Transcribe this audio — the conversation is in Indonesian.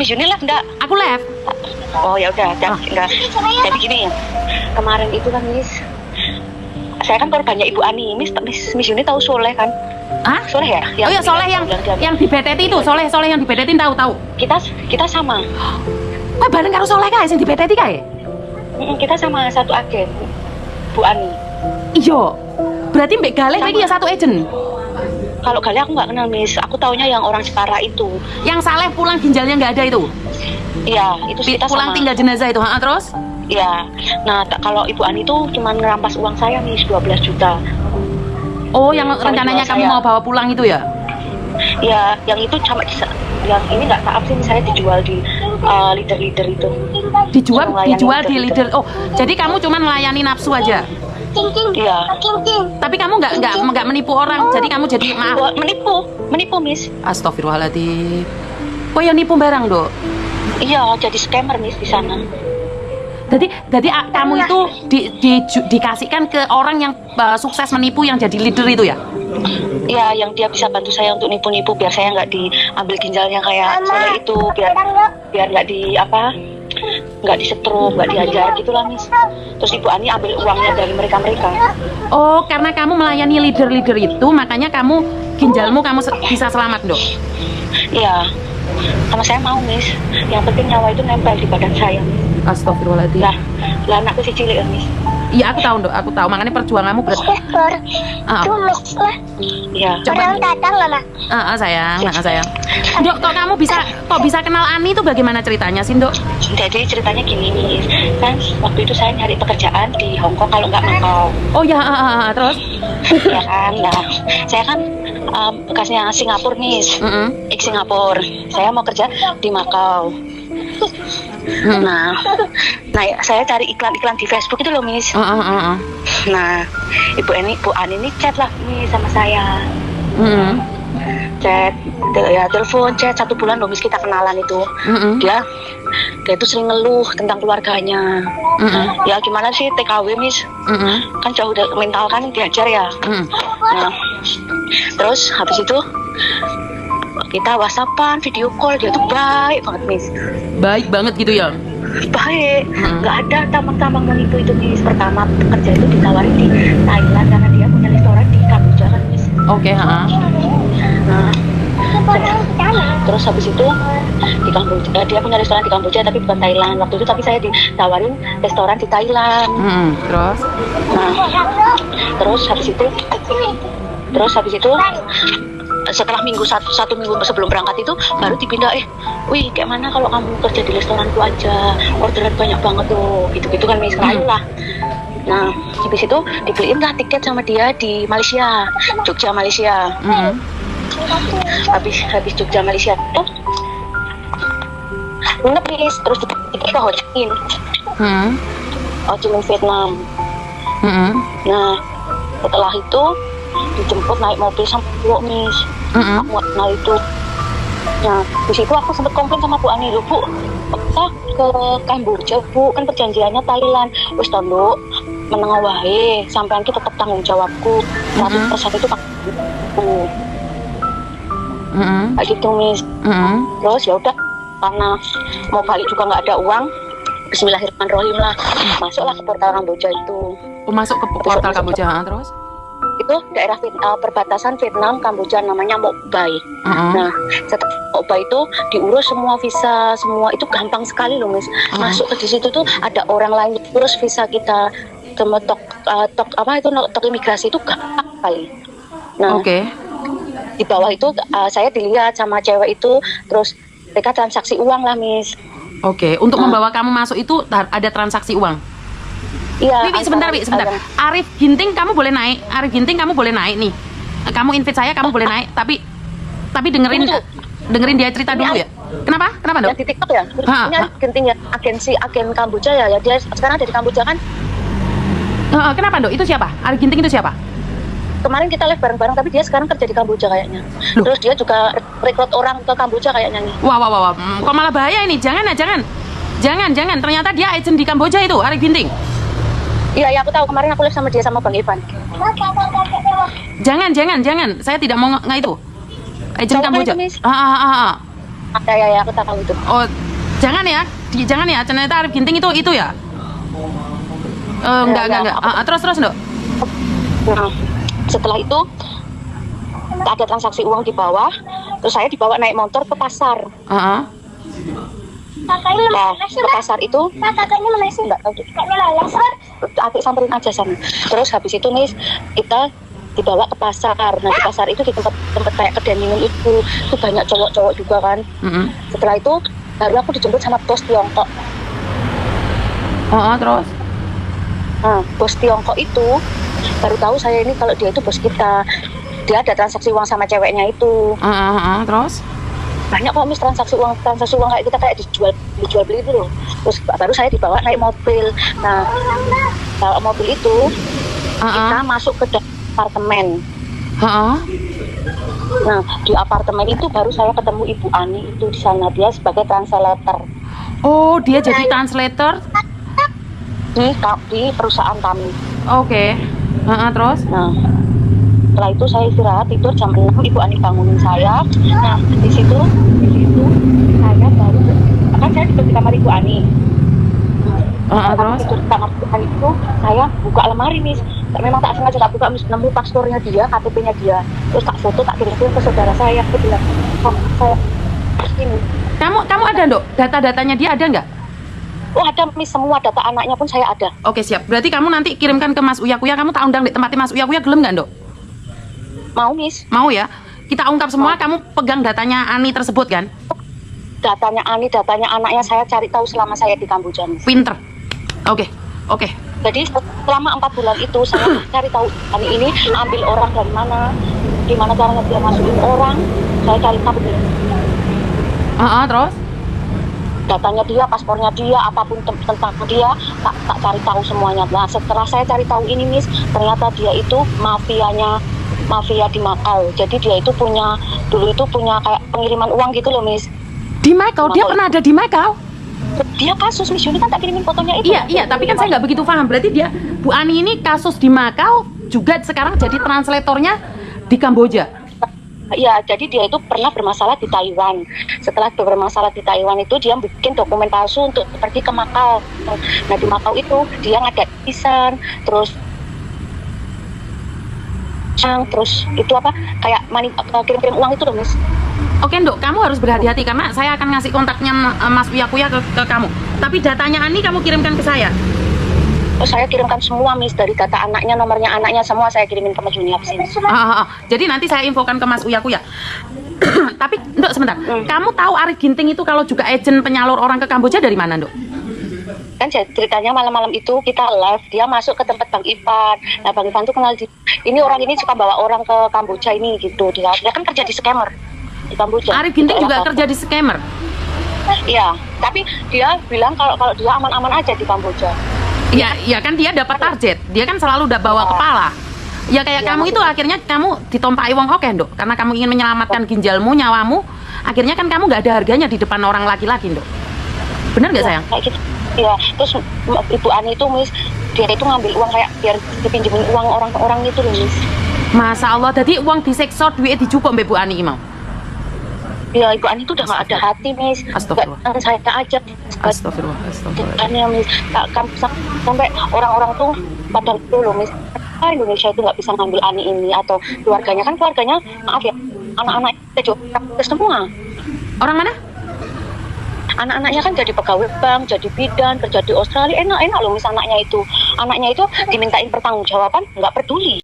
Miss Yuni live enggak? Aku live. Oh ya udah, enggak. Jadi gini, kemarin itu kan Miss, saya kan korbannya Ibu Ani. Miss Yuni tahu Soleh kan? Hah? Soleh ya? Oh ya, Soleh yang di BTT itu, Soleh yang di BTT tahu. Kita sama. Kok bareng karo Soleh kae sing di BTT kae? Kita sama satu agen, Bu Ani. Iya. Berarti Mbak Galih iki ya satu agent. Kalau Galih aku nggak kenal Miss, aku taunya yang orang Jepara itu. Yang Saleh pulang ginjalnya nggak ada itu? Iya, itu kita pulang sama. tinggal jenazah itu, terus? Iya. Nah, kalau Ibu Ani itu cuma ngerampas uang saya Miss 12 juta. Oh, yang rencananya kamu mau bawa pulang itu ya? Ya, yang itu cuma yang ini nggak taat sih, saya dijual di leader itu. Dijual di leader. Oh, jadi kamu cuma melayani nafsu aja? Iya. Tapi kamu nggak menipu orang, jadi kamu jadi maaf. Menipu Miss. Astagfirullahaladzim. Kok ya nipu barang dok? Iya, jadi scammer Miss di sana. Jadi kamu itu dikasihkan ke orang yang sukses menipu yang jadi leader itu ya? Iya, yang dia bisa bantu saya untuk nipu-nipu biar saya nggak diambil ginjalnya kayak Soleh itu, biar nggak disetrum, nggak diajar gitulah Miss. Terus Ibu Ani ambil uangnya dari mereka. Oh, karena kamu melayani leader itu, makanya ginjalmu bisa selamat dok? Iya, sama saya mau Miss. Yang penting nyawa itu nempel di badan saya. Astagfirullahaladzim. Lah anakku si cilik Miss. Iya, aku tahu dok, aku tahu. Makanya perjuanganmu berat. Iya. Coba. Sayang. Dok, kok bisa kenal Ani itu bagaimana ceritanya sih dok? Jadi ceritanya gini Miss, kan waktu itu saya nyari pekerjaan di Hong Kong kalau nggak Macau. Oh ya, terus? Ya kan, nah saya kan bekasnya Singapura Miss, Singapura. Saya mau kerja di Macau. Nah, saya cari iklan di Facebook itu loh Miss. Nah, Ibu Ani ini chat lah nih sama saya. Chat, ya telepon, chat 1 bulan loh Miss kita kenalan itu. Dia itu sering ngeluh tentang keluarganya. Ya gimana sih TKW Miss? Kan jauh mental kan diajar ya. Nah, terus habis itu kita WhatsAppan, video call, dia tuh baik banget Miss. Baik banget gitu ya? Baik, nggak ada tampang-tampang menipu itu Miss. Pertama kerja itu ditawarin di Thailand karena dia punya restoran di Kamboja kan Miss. Oke, Nah, terus habis itu di Kamboja, dia punya restoran di Kamboja tapi bukan Thailand. Waktu itu tapi saya ditawarin restoran di Thailand. Terus? Nah, terus habis itu setelah satu minggu sebelum berangkat itu baru dipindah wih kayak mana kalau kamu kerja di restoranku aja, orderan banyak banget tuh, gitu kan Miss. Lah. Nah, habis itu dibeliin lah tiket sama dia di Malaysia, Jogja Malaysia. Habis Jogja Malaysia tuh nginep Miss, terus tiket ke Ho Chi Minh. Ho Chi Minh Vietnam. Nah, setelah itu dijemput naik mobil sampai Pulau Miss. Aku nggak kenal itu. Nah, di situ aku sempat komplain sama Bu Ani, loh Bu, kita ke Kamboja Bu, kan perjanjiannya Thailand. Wis to Nduk, meneng wae, sampean ki tetep tanggung jawabku. 100% itu aku. Kayak gitu Miss. Terus ya udah, karena mau balik juga nggak ada uang, Bismillahirrahmanirrahim lah, masuklah ke portal Kamboja itu. Masuk ke portal Kamboja, terus? Itu daerah perbatasan Vietnam Kamboja, namanya Moc Bai. Nah, setelah Moc Bai itu diurus semua visa, semua itu gampang sekali loh Miss. Masuk ke di situ tuh ada orang lain urus visa kita, tok imigrasi itu gampang sekali. Nah, di bawah itu saya dilihat sama cewek itu, terus mereka transaksi uang lah Miss. Untuk membawa kamu masuk itu ada transaksi uang. Iya. Sebentar. Arif Ginting kamu boleh naik. Nih. Kamu invite saya, kamu boleh naik. Tapi dengerin dia cerita dulu ya. Kenapa Dok? Yang di TikTok ya. Ini Ginting ya, agen Kamboja ya. Dia sekarang ada di Kamboja kan. Kenapa Dok? Itu siapa? Arif Ginting itu siapa? Kemarin kita live bareng-bareng, tapi dia sekarang kerja di Kamboja kayaknya. Terus dia juga rekrut orang ke Kamboja kayaknya nih. Wah. Kok malah bahaya ini? Jangan. Ternyata dia agent di Kamboja itu, Arif Ginting. Iya, aku tahu. Kemarin aku live sama dia sama Bang Ivan. Jangan. Saya tidak mau itu. Agent Kamboja. Ya, aku tahu itu. Oh, jangan ya, jangan ya. Ternyata Arif Ginting itu ya? Enggak. Terus Dok. Nah, setelah itu ada transaksi uang di bawah, terus saya dibawa naik motor ke pasar. Nah, ke pasar itu kakaknya mana sih? Enggak tahu. Adik samperin aja sana. Terus habis itu nih kita dibawa ke pasar. Nah, di pasar itu di tempat kayak kedai itu banyak cowok-cowok juga kan. Setelah itu baru aku dijemput sama bos Tiongkok. Terus? Nah, bos Tiongkok itu baru tahu saya ini kalau dia itu bos kita. Dia ada transaksi uang sama ceweknya itu. Terus? Banyak kok mis transaksi uang kayak kita kayak dijual beli itu loh. Terus baru saya dibawa naik mobil. Nah, bawa mobil itu kita masuk ke apartemen. Nah, di apartemen itu baru saya ketemu Ibu Ani itu di sana, dia sebagai translator. Oh, dia jadi translator di perusahaan kami. Oke. Terus? Nah, setelah itu saya istirahat tidur jam 6, Ibu Ani bangunin saya. Nah, di situ saya baru kan saya tidur di kamar Ibu Ani. Terus? Tidur di kamar Ibu Ani itu saya buka lemari mis. Memang tak sengaja tak buka mis, nemu paspornya dia, KTP-nya dia. Terus tak foto, tak kirim ke saudara saya. Aku bilang, saya ini. Kamu ada Dok? Data-datanya dia ada nggak? Oh ada mis, semua data anaknya pun saya ada. Oke siap. Berarti kamu nanti kirimkan ke Mas Uya Kuya. Kamu tak undang di tempatnya Mas Uya Kuya, gelem nggak Dok? Mau mis? Mau ya. Kita ungkap semua. Kamu pegang datanya Ani tersebut kan? Datanya Ani, datanya anaknya saya cari tahu selama saya di Kamboja mis. Pinter. Oke. Jadi selama 4 bulan itu saya cari tahu Ani ini ambil orang dari mana, gimana caranya dia masukin orang, saya cari tahu. Terus? Datanya dia, paspornya dia, apapun tentang dia, tak cari tahu semuanya. Nah setelah saya cari tahu ini mis, ternyata dia itu mafia di Macau. Jadi dia itu dulu itu punya kayak pengiriman uang gitu loh mis. Di Macau? Dia pernah ada di Macau? Dia kasus mis, Yuni kan tak kirimin fotonya itu. Iya, tapi kan saya nggak begitu paham. Berarti Bu Ani ini kasus di Macau juga sekarang jadi translatornya di Kamboja. Iya, jadi dia itu pernah bermasalah di Taiwan. Setelah bermasalah di Taiwan itu dia bikin dokumen palsu untuk pergi ke Macau. Nah di Macau itu dia ngadain lisan, terus itu apa kayak kirim-kirim uang itu loh mis. Oke Dok, kamu harus berhati-hati karena saya akan ngasih kontaknya Mas Uya Kuya ke kamu. Tapi datanya Ani kamu kirimkan ke saya. Oh, saya kirimkan semua mis, dari data anaknya, nomornya anaknya semua saya kirimin ke Mas Juni abis ini. Jadi nanti saya infokan ke Mas Uya Kuya. Tapi Dok sebentar, kamu tahu Arif Ginting itu kalau juga agen penyalur orang ke Kamboja dari mana Dok? Kan ceritanya malam-malam itu kita live, dia masuk ke tempat Bang Ivan. Nah Bang Ivan tuh kenal ini orang ini suka bawa orang ke Kamboja ini gitu. Dia kan kerja di scammer di Kamboja. Arif Ginting juga kerja di scammer? Iya, tapi dia bilang kalau dia aman-aman aja di Kamboja. Iya kan dia dapat target, dia kan selalu udah bawa kepala. Ya kayak kamu itu akhirnya kamu ditompai wong oke Dok, karena kamu ingin menyelamatkan ginjalmu, nyawamu. Akhirnya kan kamu nggak ada harganya di depan orang laki-laki Dok. Bener nggak sayang? Kayak gitu. Ya, terus Ibu Ani itu mis, dia itu ngambil uang kayak biar dipinjemin uang orang-orang itu loh mis. Masa Allah, jadi uang disekso duit dicukup Mbak Bu Ani mau? Ya Ibu Ani itu udah nggak ada hati mis. Astagfirullah. Saya ajak. Astagfirullah. Ani mis, sampai orang-orang tuh pada itu loh mis. Indonesia itu nggak bisa ngambil Ani ini atau keluarganya maaf ya, anak-anak itu semua. Orang mana? Anak-anaknya kan jadi pegawai bank, jadi bidan, kerja di Australia, enak loh mis anaknya itu dimintain pertanggungjawaban, nggak peduli.